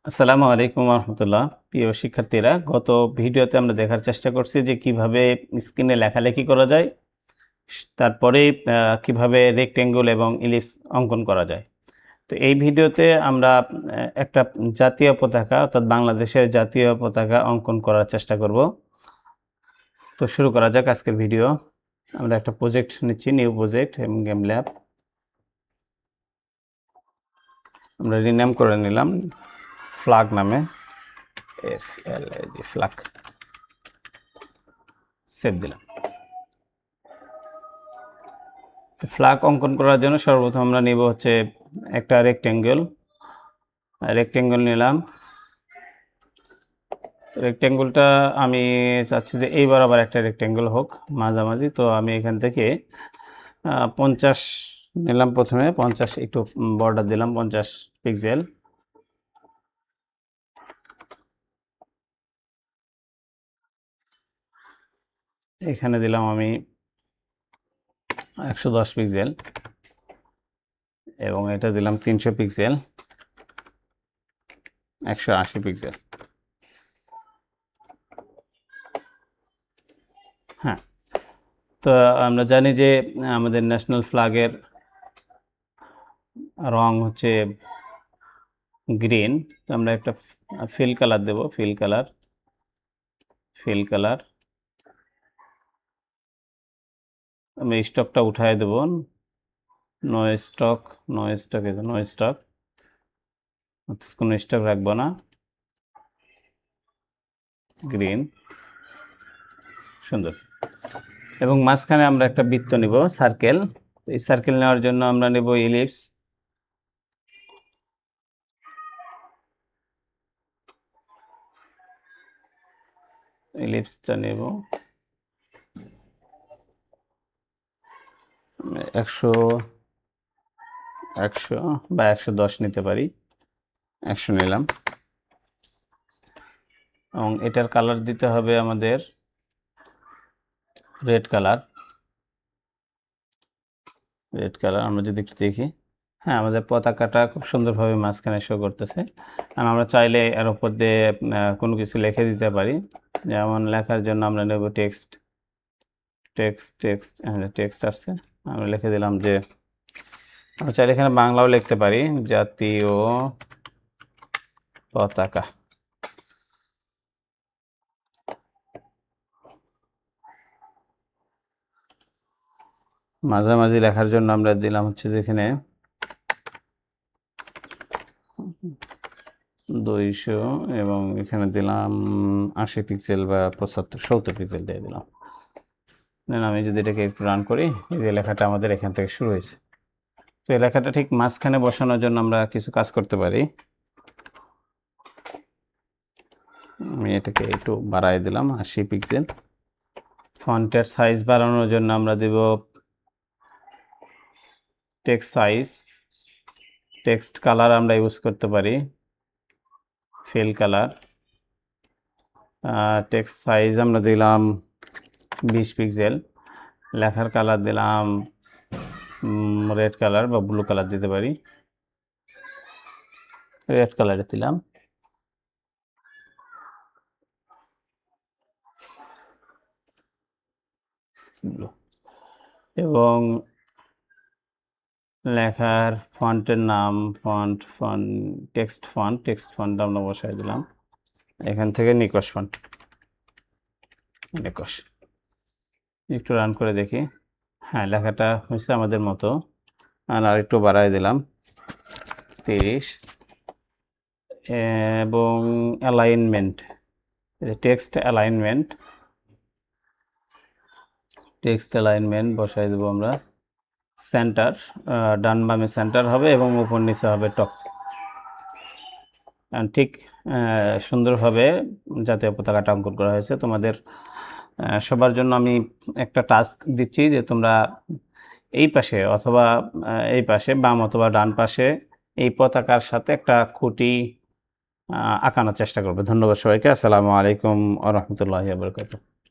আসসালামু আলাইকুম রহমতুল্লাহ। প্রিয় শিক্ষার্থীরা, গত ভিডিওতে আমরা দেখার চেষ্টা করছি যে কিভাবে স্ক্রিনে লেখালেখি করা যায়, তারপরে কিভাবে রেক্টেঙ্গল এবং ইলিপস অঙ্কন করা যায়। তো এই ভিডিওতে আমরা একটা জাতীয় পতাকা অর্থাৎ বাংলাদেশের জাতীয় পতাকা অঙ্কন করার চেষ্টা করব। তো শুরু করা যাক আজকের ভিডিও। আমরা একটা প্রজেক্ট নিচ্ছি, নিউ প্রজেক্ট এবং গেম ল্যাব। আমরা রিনেম করে নিলাম ফ্ল্যাগ নামে, FLAG ফ্ল্যাগ। সেভ দিলাম। তো ফ্ল্যাগ অঙ্কন করার জন্য সর্বপ্রথম আমরা নিব হচ্ছে একটা রেক্টেঙ্গল নিলাম। রেক্টেঙ্গলটা আমি চাচ্ছি যে এইবার আবার একটা রেক্টেঙ্গল হোক মাঝামাঝি। তো আমি এখান থেকে 50 নিলাম। প্রথমে 50 একটু বর্ডার দিলাম 50 পিক্সেল। এখানে দিলাম আমি 110 পিক্সেল এবং এটা দিলাম 300 পিক্সেল, 180 পিক্সেল। হ্যাঁ, তো আমরা জানি যে আমাদের ন্যাশনাল ফ্ল্যাগের রং হচ্ছে গ্রিন। তো আমরা একটা ফিল কালার দেব, ফিল কালার। আমি স্টকটা উঠায় দেব, নো স্টক অর্থাৎ কোনো স্টক রাখবো না, গ্রিন। সুন্দর। এবং মাঝখানে আমরা একটা বৃত্ত নিব, সার্কেল। এই সার্কেল নেওয়ার জন্য আমরা নেব ইলিপসটা নেব 100 বা 110 নিতে পারি। 100 নিলাম এবং এটার কালার দিতে হবে আমাদের রেড কালার। আমরা যদি একটু দেখি, হ্যাঁ, আমাদের পতাকাটা খুব সুন্দরভাবে মাঝখানে শো করতেছে। আর আমরা চাইলে এর উপর দিয়ে কোনো কিছু লিখে দিতে পারি। যেমন লেখার জন্য আমরা নেব টেক্সট আসছে, আমরা লিখে দিলাম যে, আমরা চাইলে এখানে বাংলাও লিখতে পারি, জাতীয় পতাকা। মাঝামাঝি লেখার জন্য আমরা দিলাম হচ্ছে যেখানে 200 এবং এখানে দিলাম 80 পিক্সেল বা 70 পিক্সেল দিয়ে দিলাম। আমি যদি এটাকে একটু রান করি, এই যে লেখাটা আমাদের এখান থেকে শুরু হয়েছে। তো এই লেখাটা ঠিক মাঝখানে বসানোর জন্য আমরা কিছু কাজ করতে পারি। আমি এটাকে একটু বাড়াই দিলাম 80 পিক্সেল। ফন্টের সাইজ বাড়ানোর জন্য আমরা দেব টেক্সট কালার আমরা ইউজ করতে পারি, ফিল কালার। টেক্সট সাইজ আমরা দিলাম 20 পিক্সেল। লেখার কালার দিলাম রেড কালার বা ব্লু কালার দিতে পারি, রেড কালারে দিলাম। এবং লেখার ফন্টের নাম টেক্সট ফন্ট আমরা বসাই দিলাম এখান থেকে নিকশ ফন্ট। একটু রান করে দেখি, হ্যাঁ, লেখাটা হয়েছে আমাদের মতো। আর একটু বাড়াই দিলাম 30। এবং অ্যালাইনমেন্ট, টেক্সট অ্যালাইনমেন্ট বসাই দেবো আমরা। সেন্টার, ডান বামে সেন্টার হবে এবং উপর নিচে হবে টপ। ঠিক সুন্দরভাবে জাতীয় পতাকাটা অঙ্কন করা হয়েছে। তোমাদের সবার জন্য আমি একটা টাস্ক দিচ্ছি যে তোমরা এই পাশে অথবা এই পাশে, বাম অথবা ডান পাশে এই পতাকার সাথে একটা খুঁটি আঁকানোর চেষ্টা করবে। ধন্যবাদ সবাইকে। আসসালামু আলাইকুম ওয়া রাহমাতুল্লাহি ওয়া বারাকাতুহু।